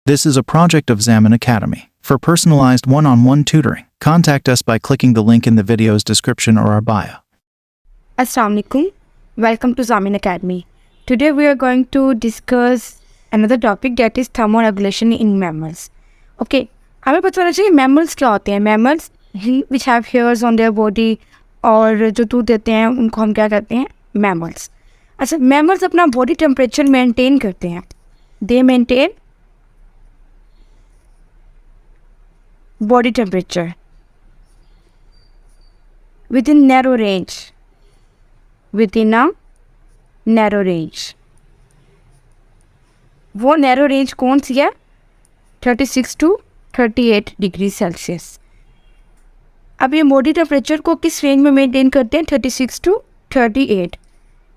This is a project of Xamin Academy. For personalized one-on-one tutoring, contact us by clicking the link in the video's description or our bio. Assalamu alaikum. Welcome to Xamin Academy. Today we are going to discuss another topic, that is thermoregulation in mammals. Okay, हमें पता होना चाहिए mammals क्या होते हैं. Mammals which have hairs on their body और जो दूध देते हैं उनको हम क्या कहते हैं, mammals. अच्छा, mammals अपना body temperature maintain करते हैं. They maintain body temperature within narrow range. Within a narrow range. वो narrow range कौन सी है? 36 to 38 डिग्री सेल्सियस. अब ये बॉडी टेम्परेचर को किस रेंज में मेंटेन करते हैं? 36 to 38.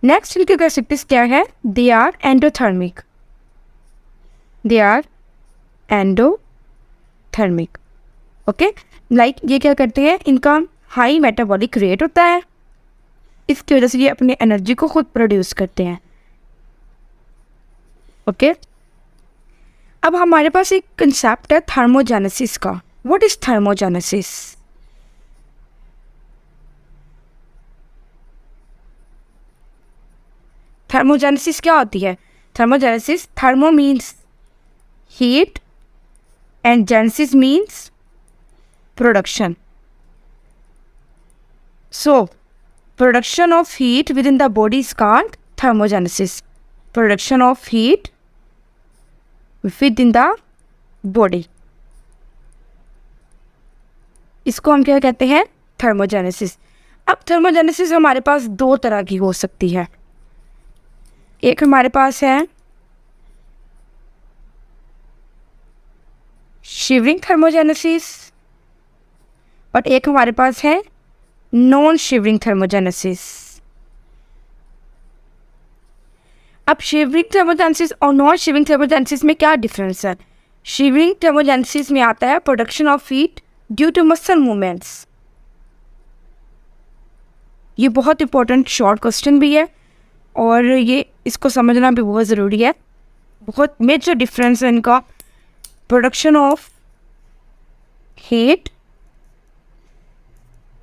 नेक्स्ट इनकी कैरेक्टरिस्टिक्स क्या है? They are endothermic. They are endothermic. Okay, like ये क्या करते हैं, इनका हाई मेटाबॉलिक रेट होता है, इसकी वजह से ये अपनी एनर्जी को खुद प्रोड्यूस करते हैं. ओके, अब हमारे पास एक कंसेप्ट है थर्मोजेनेसिस का. What is thermogenesis? थर्मोजेनेसिस क्या होती है? Thermogenesis, thermo means heat and genesis means production. So production of heat within the body is called thermogenesis. Production of heat within the body, इसको हम क्या कहते हैं? थर्मोजेनेसिस. अब थर्मोजेनेसिस हमारे पास दो तरह की हो सकती है. एक हमारे पास है शिवरिंग थर्मोजेनेसिस और एक हमारे पास है नॉन शिवरिंग थर्मोजेनेसिस. अब शिवरिंग थर्मोजेनेसिस और नॉन शिवरिंग थर्मोजेनेसिस में क्या डिफरेंस है? शिवरिंग थर्मोजेनेसिस में आता है production of heat due to muscle movements. ये बहुत इंपॉर्टेंट शॉर्ट क्वेश्चन भी है और ये इसको समझना भी बहुत ज़रूरी है. बहुत मेजर डिफरेंस है इनका. Production of heat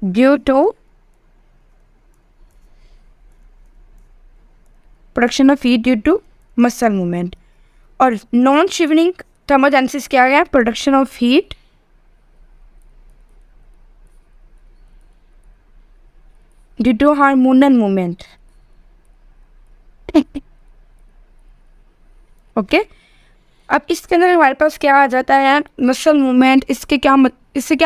due to production of heat due to muscle movement. और नॉन शिवरिंग थर्मोजेनेसिस क्या है? Production of heat due to hormonal movement. Okay, अब इसके अंदर हमारे पास क्या आ जाता है? Muscle movement. इससे क्या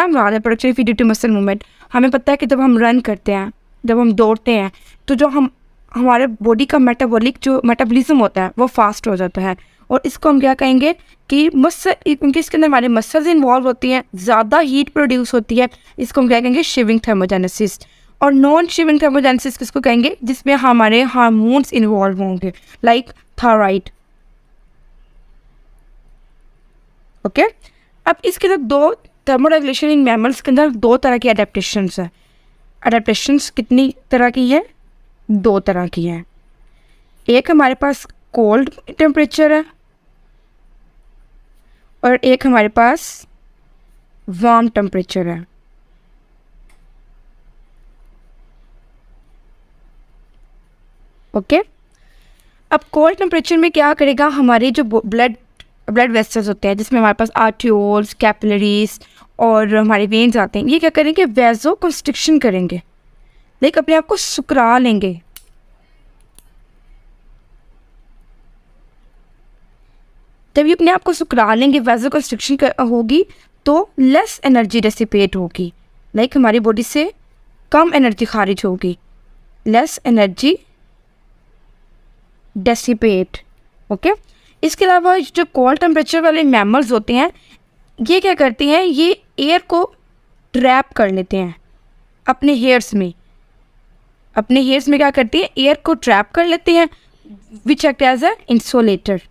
मुराद है? Production of heat due to muscle movement. हमें पता है कि जब हम रन करते हैं, जब हम दौड़ते हैं, तो जो हमारे बॉडी का मेटाबॉलिज्म होता है वो फास्ट हो जाता है. और इसको हम क्या कहेंगे कि क्योंकि इसके अंदर हमारे मसल्स इन्वॉल्व होती हैं, ज़्यादा हीट प्रोड्यूस होती है, इसको हम क्या कहेंगे? Shivering thermogenesis. और नॉन शिवरिंग थर्मोजेनेसिस किसको कहेंगे? जिसमें हमारे हार्मोन्स इन्वॉल्व होंगे, लाइक थायराइड. ओके, अब इसके अंदर दो थर्मोरेगुलेशन इन मैमल्स के अंदर दो तरह की अडेप्टेशंस है. अडेप्टेशंस कितनी तरह की है? दो तरह की है. एक हमारे पास कोल्ड टेम्परेचर है और एक हमारे पास वार्म टेम्परेचर है. ओके, अब कोल्ड टेम्परेचर में क्या करेगा? हमारे जो ब्लड वेसल्स होते हैं, जिसमें हमारे पास आर्टियोल्स, कैपिलरीज और हमारे वेन्स आते हैं, ये क्या करेंगे? वेजो कंस्ट्रिक्शन करेंगे, लाइक अपने आप को सुकरा लेंगे. जब ये अपने आप को सुकरा लेंगे, वेजो कंस्ट्रिक्शन होगी, तो लेस एनर्जी डिसिपेट होगी, लाइक हमारी बॉडी से कम एनर्जी खारिज होगी. Less energy dissipate. ओके, इसके अलावा जो कोल्ड टेम्परेचर वाले मैमल्स होते हैं, ये क्या करते हैं? ये एयर को ट्रैप कर लेते हैं अपने हेयर्स में. अपने हेयर्स में क्या करती है? एयर को ट्रैप कर लेते हैं, which act as a insulator,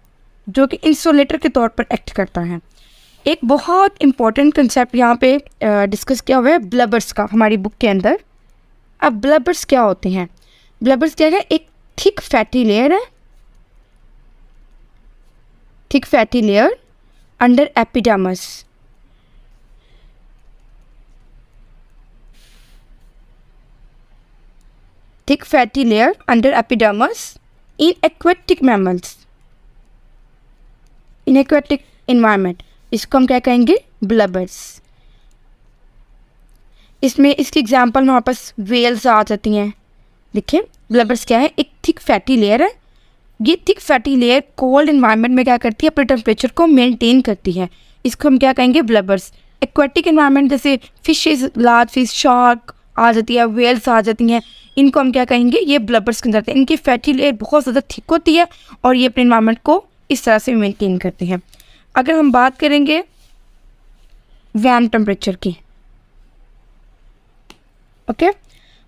जो कि इंसुलेटर के तौर पर एक्ट करता है. एक बहुत इंपॉर्टेंट कंसेप्ट यहाँ पे डिस्कस किया हुआ है ब्लबर्स का हमारी बुक के अंदर. अब ब्लबर्स क्या होते हैं? ब्लबर्स क्या है? एक थिक फैटी लेयर है, thick fatty layer under epidermis. Thick fatty layer under epidermis in aquatic mammals. In aquatic environment, इसको हम क्या कहेंगे? ब्लबर्स. इसमें इसकी एग्जांपल में हमारे पास वेल्स आ जाती हैं. देखिए ब्लबर्स क्या है? एक थिक फैटी लेयर है. ये thick fatty layer cold environment में क्या करती है? अपने टेम्परेचर को मेंटेन करती है. इसको हम क्या कहेंगे? ब्लबर्स. एक्वेटिक इन्वायरमेंट जैसे फिशेज, लार्ज फिश, शार्क आ जाती है, वेल्स आ जाती हैं, इनको हम क्या कहेंगे? ये ब्लबर्स के अंदर आते हैं. इनकी फैटी लेयर बहुत ज़्यादा थिक होती है और ये अपने इन्वायरमेंट को इस तरह से मेंटेन करते हैं. अगर हम बात करेंगे वार्म टेम्परेचर की, ओके,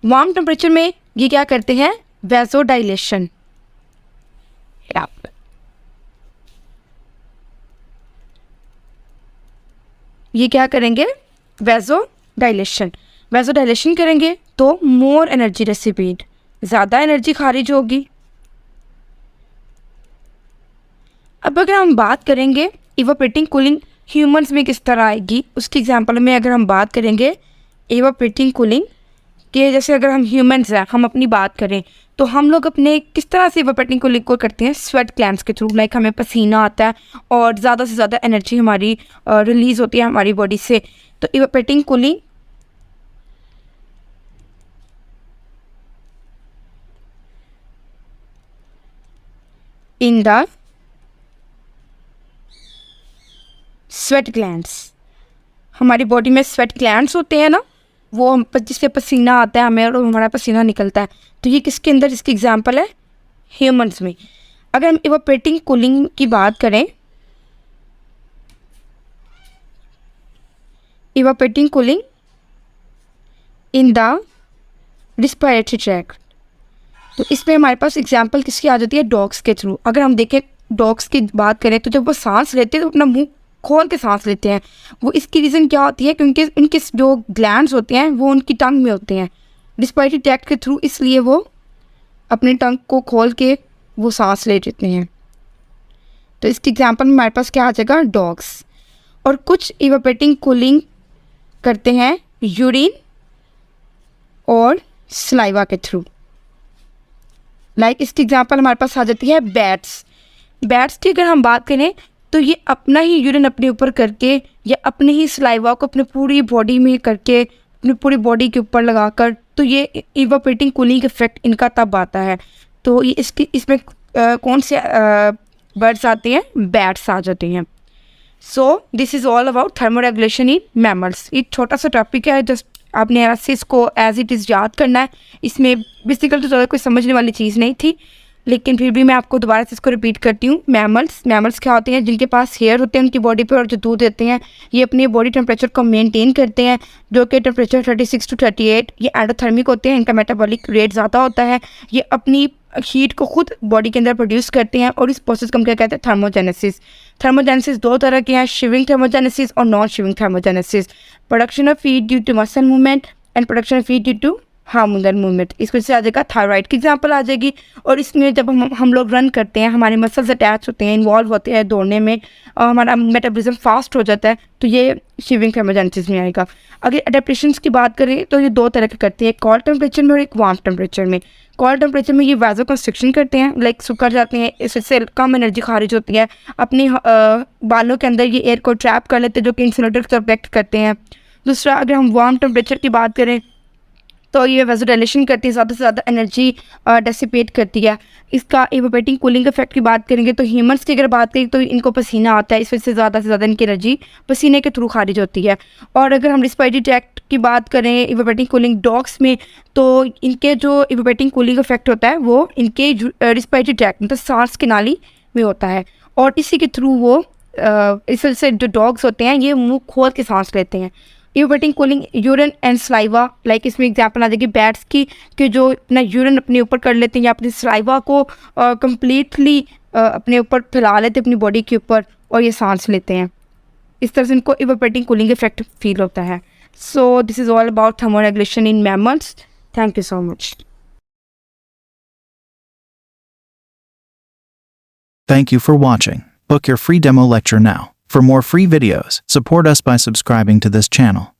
वार्म टेम्परेचर में ये क्या करते हैं? वैसोडाइलेशन. ये क्या करेंगे? वैसोडाइलेशन. वैसोडाइलेशन करेंगे तो मोर एनर्जी रेसिपीड, ज़्यादा एनर्जी खारिज होगी. अब अगर हम बात करेंगे इवापोरेटिंग कूलिंग ह्यूमंस में किस तरह आएगी, उसकी एग्जांपल में अगर हम बात करेंगे इवापोरेटिंग कूलिंग के, जैसे अगर हम ह्यूमंस हैं, हम अपनी बात करें तो हम लोग अपने किस तरह से इवापोरेटिंग कूलिंग को करते हैं? स्वेट ग्लैंड्स के थ्रू. लाइक हमें पसीना आता है और ज़्यादा से ज़्यादा एनर्जी हमारी रिलीज़ होती है हमारी बॉडी से. तो evaporating cooling in the sweat glands. हमारी बॉडी में स्वेट ग्लैंड्स होते हैं ना, वो हम जिससे पसीना आता है हमें और हमारा पसीना निकलता है. तो ये किसके अंदर? इसकी एग्जांपल है ह्यूमंस में. अगर हम इवापोरेटिंग कूलिंग की बात करें, evaporating cooling in the respiratory tract, तो इसमें हमारे पास एग्जांपल किसकी आ जाती है? डॉग्स के थ्रू. अगर हम देखें डॉग्स की बात करें तो जब वो सांस लेते हैं तो अपना मुंह खोल के सांस लेते हैं. वो इसकी रीज़न क्या होती है? क्योंकि उनके जो ग्लैंड्स होते हैं वो उनकी टंग में होते हैं रिस्पिरेटरी ट्रैक्ट के थ्रू, इसलिए वो अपनी टंग को खोल के वो सांस ले लेते हैं. तो इसकी एग्जांपल में हमारे पास क्या आ जाएगा? डॉग्स. और कुछ इवापोरेटिंग कूलिंग करते हैं यूरिन और सलाइवा के थ्रू. लाइक इसकी एग्जांपल हमारे पास आ जाती है बैट्स. बैट्स की अगर हम बात करें तो ये अपना ही यूरिन अपने ऊपर करके या अपने ही सलाइवा को अपने पूरी बॉडी में करके अपनी पूरी बॉडी के ऊपर लगाकर, तो ये इवापोरेटिंग कूलिंग इफेक्ट इनका तब आता है. तो ये इसमें कौन से बर्ड्स आते हैं? बैट्स आ जाते हैं. So this is all about thermoregulation in mammals. ये छोटा सा टॉपिक है, जस्ट आपने ऐसे इसको एज इट इज़ याद करना है. इसमें बेसिकली तो ज़्यादा कोई समझने वाली चीज़ नहीं थी, लेकिन फिर भी मैं आपको दोबारा से इसको रिपीट करती हूँ. मैमल्स क्या होते हैं? जिनके पास हेयर होते हैं उनकी बॉडी पे और जो दूध देते हैं, ये अपने बॉडी टेम्परेचर को मेंटेन करते हैं, जो कि टेम्परेचर 36 to 38. ये एंडोथर्मिक होते हैं, इनका मेटाबॉलिक रेट ज़्यादा होता है. ये अपनी हीट को खुद बॉडी के अंदर प्रोड्यूस करते हैं और इस प्रोसेस को हम क्या कहते हैं? थर्मोजेनेसिस. थर्मोजेनेसिस दो तरह के हैं, शिविंग थर्मोजेनेसिस और non shivering thermogenesis. Production of heat due to muscle movement and production of heat due to hormonal movement. इसमें से आ जाएगा थायराइड की एग्जांपल आ जाएगी. और इसमें जब हम लोग रन करते हैं, हमारे मसल्स अटैच होते हैं, इन्वॉल्व होते हैं दौड़ने में, और हमारा मेटाबॉलिज्म फास्ट हो जाता है, तो ये शिविंग थर्मोजेनेसिस में आएगा. अगर अडेप्टेशंस की बात करें तो ये दो तरह के करते हैं, एक कोल्ड टेम्परेचर में और एक वार्म टेम्परेचर में. कोल्ड टेम्परेचर में ये वैसो कंस्ट्रिक्शन करते हैं, लाइक सुखड़ जाते हैं, इससे कम एनर्जी खारिज होती है. अपने बालों के अंदर ये एयर को ट्रैप कर लेते हैं, जो कि इंसुलेटर की तरफ एक्ट करते हैं. दूसरा, अगर हम वार्म टेम्परेचर की बात करें तो ये वैसोडाइलेशन करती है, ज़्यादा से ज़्यादा एनर्जी डेसिपेट करती है. इसका इवापोरेटिंग कूलिंग इफेक्ट की बात करेंगे तो ह्यूमंस की अगर बात करें तो इनको पसीना आता है, इस वजह से ज़्यादा इनकी एनर्जी पसीने के थ्रू खारिज होती है. और अगर हम रिस्पिरेटरी ट्रैक्ट की बात करें इवापोरेटिंग कूलिंग डॉग्स में, तो इनके जो इवापोरेटिंग कूलिंग इफेक्ट होता है वो इनके रिस्पिरेटरी ट्रैक्ट मतलब सांस की नाली में होता है, और इसी के थ्रू वो इस वजह से जो डॉग्स होते हैं ये मुँह खोल के सांस लेते हैं. Evaporating cooling urine and saliva, like इसमें एग्जांपल आ जाएगी बैट्स की, कि जो अपना यूरिन अपने ऊपर कर लेते हैं या अपनी सलाइवा को कम्प्लीटली अपने ऊपर फैला लेते हैं अपनी बॉडी के ऊपर और ये सांस लेते हैं. इस तरह से इनको इवापोरेटिंग कूलिंग इफेक्ट फील होता है. So this is all about thermoregulation in mammals. Thank you so much. Thank you for watching. Book your free demo lecture now. For more free videos, support us by subscribing to this channel.